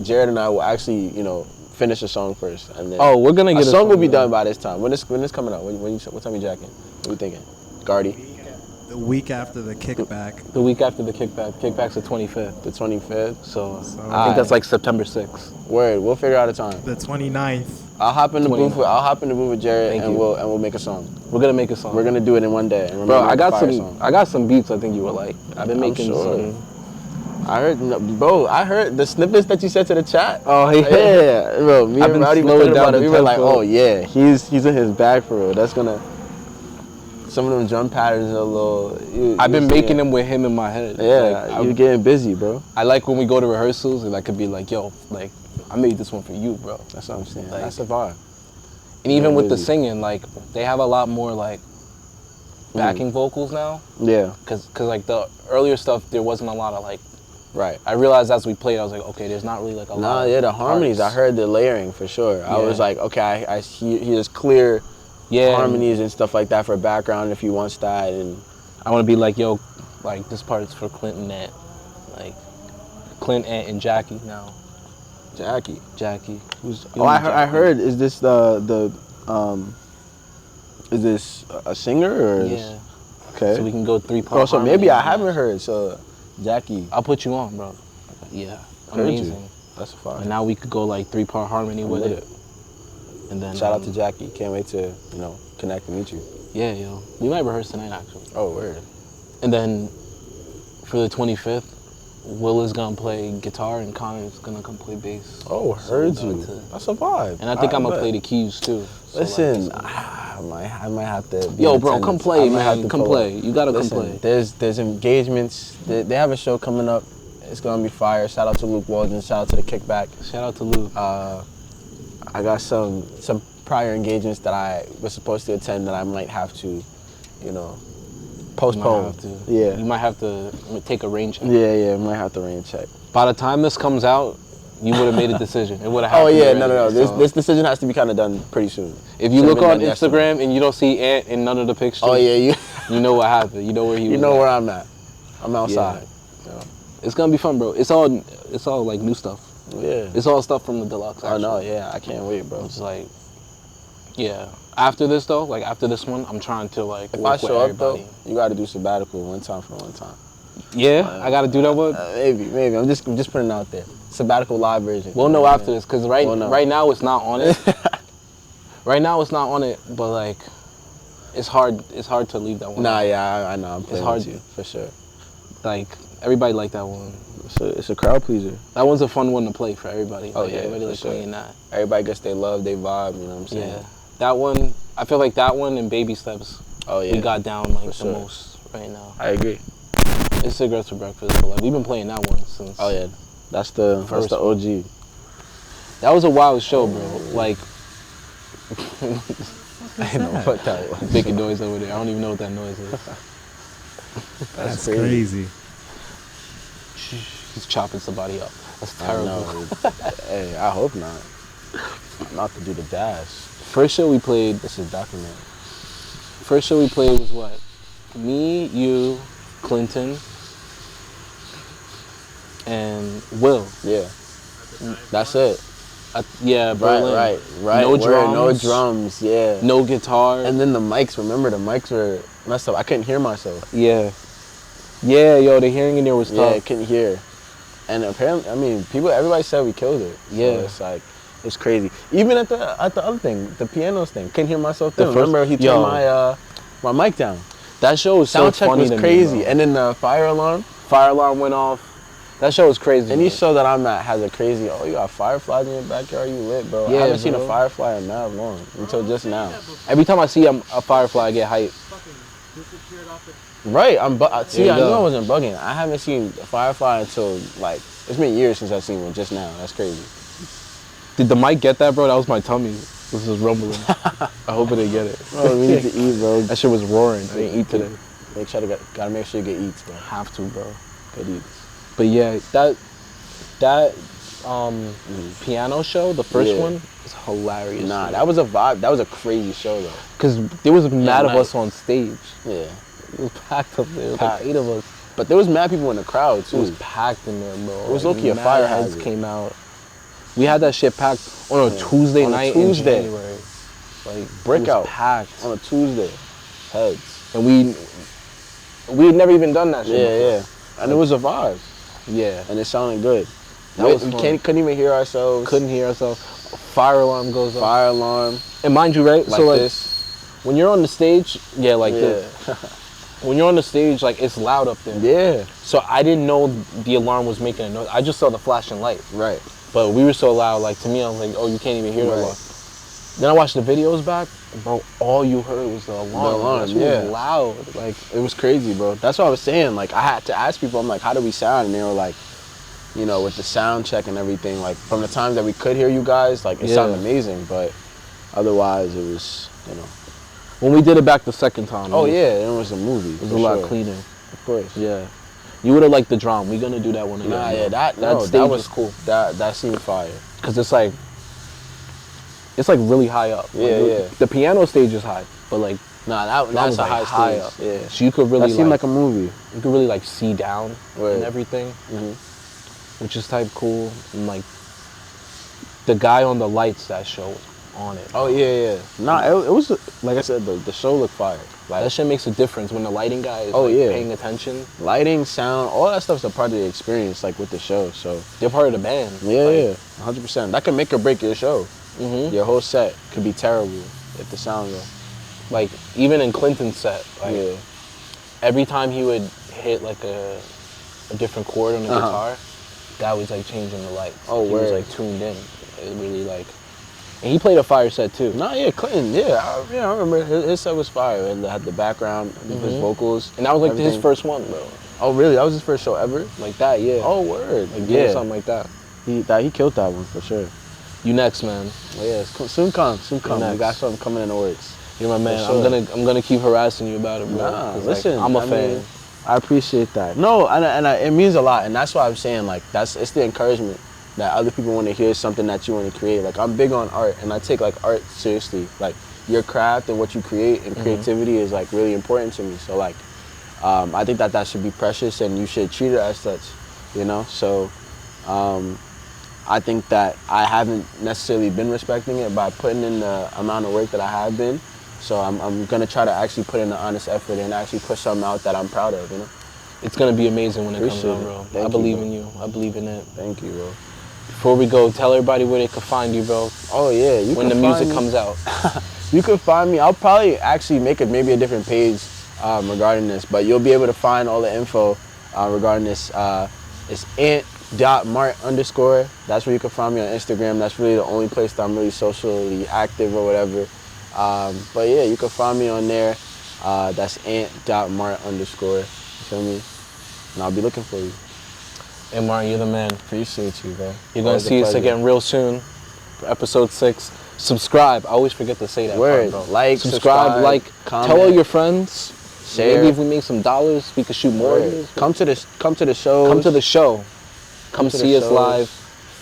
[SPEAKER 1] Jared and I will actually, finish a song first. And then
[SPEAKER 2] we're going to get
[SPEAKER 1] a song will be done by this time. When is coming out? What time you jacking? What are you thinking? Gardy?
[SPEAKER 4] The week after the kickback.
[SPEAKER 2] The week after the kickback. Kickback's the 25th.
[SPEAKER 1] The 25th?
[SPEAKER 2] So I think that's like September 6th.
[SPEAKER 1] Word. We'll figure out a time.
[SPEAKER 4] The 29th.
[SPEAKER 1] I'll hop in the booth with Jared and we'll make a song.
[SPEAKER 2] We're gonna make a song.
[SPEAKER 1] We're gonna do it in one day.
[SPEAKER 2] Bro, I got some beats I think you would like. I've been making some.
[SPEAKER 1] I heard, bro. I heard the snippets that you sent to the chat.
[SPEAKER 2] Oh yeah,
[SPEAKER 1] Yeah, bro. Me
[SPEAKER 2] I've
[SPEAKER 1] and
[SPEAKER 2] been
[SPEAKER 1] Rowdy were
[SPEAKER 2] slowing
[SPEAKER 1] talking about
[SPEAKER 2] down
[SPEAKER 1] it.
[SPEAKER 2] the
[SPEAKER 1] We were like,
[SPEAKER 2] tempo.
[SPEAKER 1] oh yeah, he's in his bag for real. That's gonna. Some of them drum patterns are a little.
[SPEAKER 2] I've been making them with him in my head.
[SPEAKER 1] Yeah,
[SPEAKER 2] like,
[SPEAKER 1] you're getting busy, bro.
[SPEAKER 2] I like when we go to rehearsals and I could be like, yo, like I made this one for you, bro.
[SPEAKER 1] That's what I'm saying.
[SPEAKER 2] Like,
[SPEAKER 1] That's a vibe.
[SPEAKER 2] And even with the
[SPEAKER 1] busy.
[SPEAKER 2] singing, like they have a lot more like backing vocals now.
[SPEAKER 1] Yeah.
[SPEAKER 2] Cause like the earlier stuff, there wasn't a lot of like.
[SPEAKER 1] Right.
[SPEAKER 2] I realized as we played, I was like, okay, there's not really like a lot.
[SPEAKER 1] Nah, yeah, the harmonies.
[SPEAKER 2] parts.
[SPEAKER 1] I heard the layering for sure. I was like, okay, I here's clear harmonies and stuff like that for background if you want that. And
[SPEAKER 2] I want to be like, yo, like this part's for Clinton Ant, like Clint Ant and Jackie now. Jackie. Who's?
[SPEAKER 1] I heard. Is this is this a singer or?
[SPEAKER 2] Yeah.
[SPEAKER 1] Okay.
[SPEAKER 2] So we can go 3-part.
[SPEAKER 1] Oh, so maybe I haven't heard. So Jackie.
[SPEAKER 2] I'll put you on, bro. Yeah. Amazing.
[SPEAKER 1] That's a fire.
[SPEAKER 2] And now we could go like 3-part harmony with it. And then
[SPEAKER 1] shout out to Jackie. Can't wait to connect and meet you.
[SPEAKER 2] Yeah, yo. We might rehearse tonight actually.
[SPEAKER 1] Oh, word.
[SPEAKER 2] And then for the 25th, Will is gonna play guitar and Connor's gonna come play bass.
[SPEAKER 1] Oh, heard you. That's a vibe.
[SPEAKER 2] And I think I'm gonna play the keys too. So
[SPEAKER 1] listen, I might have to.
[SPEAKER 2] Yo, bro, come play, man. Come play. You gotta come play.
[SPEAKER 1] There's engagements. They have a show coming up. It's gonna be fire. Shout out to Luke Walden. Shout out to the Kickback.
[SPEAKER 2] Shout out to Luke.
[SPEAKER 1] I got some prior engagements that I was supposed to attend that I might have to, postpone. Yeah.
[SPEAKER 2] You might have to take a rain check.
[SPEAKER 1] Yeah, might have to rain check.
[SPEAKER 2] By the time this comes out, you would have made a decision. It would have happened.
[SPEAKER 1] Oh yeah,
[SPEAKER 2] already.
[SPEAKER 1] no. This decision has to be kind of done pretty soon.
[SPEAKER 2] If you look on Instagram and you don't see Ant in none of the pictures,
[SPEAKER 1] oh yeah,
[SPEAKER 2] you know what happened. You know where he was.
[SPEAKER 1] You know where I'm at. I'm outside.
[SPEAKER 2] Yeah. It's gonna be fun, bro. It's all like new stuff.
[SPEAKER 1] Yeah.
[SPEAKER 2] It's all stuff from the deluxe.
[SPEAKER 1] I know. Yeah, I can't wait, bro.
[SPEAKER 2] It's like, yeah. After this though, like after this one, I'm trying to like.
[SPEAKER 1] If I show up though, you got to do sabbatical one time for one time.
[SPEAKER 2] Yeah, I got to do that one.
[SPEAKER 1] Maybe. I'm just putting it out there. Sabbatical live version.
[SPEAKER 2] We'll know after this, cause right now it's not on it. Right now it's not on it, but like, it's hard to leave that one.
[SPEAKER 1] Nah, yeah, I know. I'm playing
[SPEAKER 2] it's hard
[SPEAKER 1] with you for sure.
[SPEAKER 2] Like everybody liked that one.
[SPEAKER 1] It's a crowd pleaser.
[SPEAKER 2] That one's a fun one to play for everybody.
[SPEAKER 1] Oh
[SPEAKER 2] like,
[SPEAKER 1] yeah,
[SPEAKER 2] everybody like playing that.
[SPEAKER 1] Everybody gets their love, they vibe. You know what I'm saying?
[SPEAKER 2] Yeah, that one. I feel like that one and Baby Steps.
[SPEAKER 1] Oh yeah.
[SPEAKER 2] We got down like the most right now.
[SPEAKER 1] I agree.
[SPEAKER 2] It's cigarettes for breakfast, but like we've been playing that one since.
[SPEAKER 1] Oh yeah, that's the OG.
[SPEAKER 2] That was a wild show, bro. Like.
[SPEAKER 1] I know what that was.
[SPEAKER 2] Making noise over there. I don't even know what that noise is.
[SPEAKER 3] That's crazy.
[SPEAKER 2] He's chopping somebody up. That's terrible.
[SPEAKER 1] Hey, I hope not. Not to do the dash.
[SPEAKER 2] First show we played.
[SPEAKER 1] This is documented.
[SPEAKER 2] First show we played was what? Me, you, Clinton, and Will.
[SPEAKER 1] Yeah. That's it.
[SPEAKER 2] Yeah, Berlin.
[SPEAKER 1] Right.
[SPEAKER 2] No drums.
[SPEAKER 1] No drums, yeah.
[SPEAKER 2] No guitar.
[SPEAKER 1] And then the mics, remember the mics were messed up. I couldn't hear myself.
[SPEAKER 2] Yeah. Yeah, yo, the hearing in there was tough.
[SPEAKER 1] Yeah, I couldn't hear. And apparently, I mean, everybody said we killed it.
[SPEAKER 2] Yeah.
[SPEAKER 1] So it's like, it's crazy. Even at the other thing, the pianos thing, couldn't hear myself then. Remember he turned my mic down.
[SPEAKER 2] That show was so funny to me.
[SPEAKER 1] Sound check was crazy. And then the fire alarm
[SPEAKER 2] went off. That show was crazy.
[SPEAKER 1] Any show that I'm at has a crazy, you got fireflies in your backyard, you lit, bro.
[SPEAKER 2] Yeah,
[SPEAKER 1] I haven't seen a firefly in that long, until just now.
[SPEAKER 2] Every time I see a firefly, I get hyped.
[SPEAKER 1] Right, I knew I wasn't bugging. I haven't seen a firefly until, like, it's been years since I've seen one, just now. That's crazy.
[SPEAKER 2] Did the mic get that, bro? That was my tummy. This is rumbling. I hope it didn't get it.
[SPEAKER 1] Bro, we need to eat, bro.
[SPEAKER 2] That shit was roaring. I didn't eat today.
[SPEAKER 1] Gotta make sure you get eats, bro.
[SPEAKER 2] Have to, bro.
[SPEAKER 1] Good eats.
[SPEAKER 2] But yeah, that piano show, the first one, is hilarious.
[SPEAKER 1] Nah, that was a vibe. That was a crazy show, though.
[SPEAKER 2] Because there was mad of us on stage.
[SPEAKER 1] Yeah.
[SPEAKER 2] It was packed up there. It was like 8 of us.
[SPEAKER 1] But there was mad people in the crowd, too.
[SPEAKER 2] It was packed in there, bro.
[SPEAKER 1] It was low-key a fire hazard.
[SPEAKER 2] Came out. We had that shit packed on a Tuesday night in January. Like,
[SPEAKER 1] brick out.
[SPEAKER 2] Packed.
[SPEAKER 1] On a Tuesday. Heads.
[SPEAKER 2] And we had never even done that shit before.
[SPEAKER 1] Yeah. And it was a vibe.
[SPEAKER 2] Yeah.
[SPEAKER 1] And it sounded good.
[SPEAKER 2] We
[SPEAKER 1] couldn't even hear ourselves.
[SPEAKER 2] Couldn't hear ourselves. Fire alarm goes off.
[SPEAKER 1] Fire alarm.
[SPEAKER 2] And mind you, right?
[SPEAKER 1] Like
[SPEAKER 2] so like
[SPEAKER 1] this.
[SPEAKER 2] when you're on the stage, like this. when you're on the stage, like, it's loud up there.
[SPEAKER 1] Yeah.
[SPEAKER 2] So I didn't know the alarm was making a noise. I just saw the flashing light.
[SPEAKER 1] Right.
[SPEAKER 2] But we were so loud, like, to me, I was like, oh, you can't even hear the alarm. Then I watched the videos back, bro, all you heard was the alarm.
[SPEAKER 1] The alarm,
[SPEAKER 2] yeah. Was loud. Like,
[SPEAKER 1] it was crazy, bro. That's what I was saying. Like, I had to ask people, I'm like, how do we sound? And they were like, you know, with the sound check and everything, like, from the times that we could hear you guys, like, it sounded amazing. But otherwise, it was, you know.
[SPEAKER 2] When we did it back the second time.
[SPEAKER 1] Oh, yeah, it was a movie.
[SPEAKER 2] It was a lot cleaner.
[SPEAKER 1] Of course.
[SPEAKER 2] Yeah. You would have liked the drum. We're going to do that one again.
[SPEAKER 1] Nah, yeah, that
[SPEAKER 2] stage
[SPEAKER 1] was
[SPEAKER 2] cool.
[SPEAKER 1] That seemed fire.
[SPEAKER 2] Because it's like really high up.
[SPEAKER 1] Yeah,
[SPEAKER 2] like, the piano stage is high, but like
[SPEAKER 1] that's a
[SPEAKER 2] like
[SPEAKER 1] high
[SPEAKER 2] up.
[SPEAKER 1] stage. Yeah.
[SPEAKER 2] So you could really
[SPEAKER 1] that seemed like a movie.
[SPEAKER 2] You could really like see down and everything, which is type cool. And like the guy on the lights that show was on it.
[SPEAKER 1] Oh yeah. Nah, it was like I said, the show looked fire.
[SPEAKER 2] Like that shit makes a difference when the lighting guy is paying attention.
[SPEAKER 1] Lighting, sound, all that stuff's a part of the experience, like with the show. So
[SPEAKER 2] they're part of the band.
[SPEAKER 1] Yeah, 100%. That can make or break your show. Your whole set could be terrible if the sound goes.
[SPEAKER 2] Like even in Clinton's set, like every time he would hit like a different chord on the guitar, that was like changing the lights.
[SPEAKER 1] Oh,
[SPEAKER 2] he was like tuned in. It really like. And he played a fire set too.
[SPEAKER 1] Nah, yeah, Clinton, I remember his set was fire. It had the background, his vocals.
[SPEAKER 2] And that was like his first one, bro.
[SPEAKER 1] Oh, really? That was his first show ever?
[SPEAKER 2] Like that, yeah.
[SPEAKER 1] Oh, word.
[SPEAKER 2] Like something like that.
[SPEAKER 1] He killed that one for sure.
[SPEAKER 2] You next, man.
[SPEAKER 1] Oh, yeah, soon come. We got something coming in the works.
[SPEAKER 2] You're my man. Sure. I'm gonna keep harassing you about it, bro.
[SPEAKER 1] Nah, listen,
[SPEAKER 2] like, I'm a fan.
[SPEAKER 1] Mean, I appreciate that. No, and it means a lot, and that's why I'm saying like it's the encouragement that other people want to hear something that you want to create. Like I'm big on art, and I take like art seriously. Like your craft and what you create and creativity is like really important to me. So like, I think that should be precious, and you should treat it as such. You know, so. I think that I haven't necessarily been respecting it by putting in the amount of work that I have been. So I'm gonna try to actually put in the honest effort and actually push something out that I'm proud of, you know?
[SPEAKER 2] It's gonna be amazing when it comes out, bro. I believe in you. I believe in it.
[SPEAKER 1] Thank you, bro.
[SPEAKER 2] Before we go, tell everybody where they can find you, bro.
[SPEAKER 1] Oh yeah,
[SPEAKER 2] when the music comes out.
[SPEAKER 1] You can find me. I'll probably actually make maybe a different page regarding this, but you'll be able to find all the info regarding this. It's ant.mart_. That's where you can find me on Instagram. That's really the only place that I'm really socially active or whatever. But yeah, you can find me on there. That's ant.mart_. You feel me? And I'll be looking for you.
[SPEAKER 2] Hey Martin, you're the man.
[SPEAKER 1] Appreciate you, bro.
[SPEAKER 2] You're gonna see us again real soon for episode 6. Subscribe. I always forget to say that.
[SPEAKER 1] Word.
[SPEAKER 2] Part, bro.
[SPEAKER 1] Like,
[SPEAKER 2] subscribe, like, comment. Tell all your friends.
[SPEAKER 1] Share.
[SPEAKER 2] Maybe if we make some dollars, we could shoot more of this.
[SPEAKER 1] Come to the show.
[SPEAKER 2] Come to the show. Come see us live.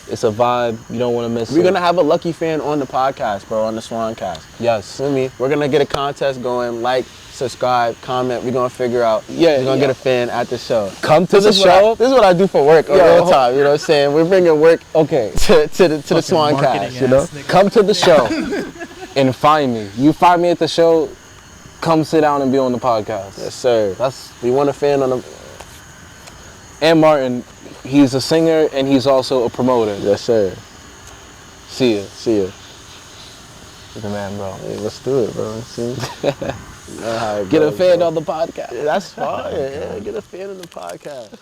[SPEAKER 2] It's a vibe. You don't want to miss it.
[SPEAKER 1] We're going to have a lucky fan on the podcast, bro, on the 2wancast.
[SPEAKER 2] Yes.
[SPEAKER 1] Feel me? We're going to get a contest going. Like, subscribe, comment. We're going to figure out. We're going to get a fan at the show.
[SPEAKER 2] Come to the show.
[SPEAKER 1] This is what I do for work real time. You know what I'm saying? We're bringing work to the 2wancast, you know?
[SPEAKER 2] Come to the show and find me. You find me at the show, come sit down and be on the podcast.
[SPEAKER 1] Yes, sir. We want a fan on the...
[SPEAKER 2] And Martin, he's a singer and he's also a promoter.
[SPEAKER 1] Yes, sir.
[SPEAKER 2] See ya.
[SPEAKER 1] See ya.
[SPEAKER 2] You're the man, bro.
[SPEAKER 1] Hey, let's do it, bro. See?
[SPEAKER 2] Get a fan on the podcast.
[SPEAKER 1] Yeah, that's fine. Yeah, get a fan on the podcast.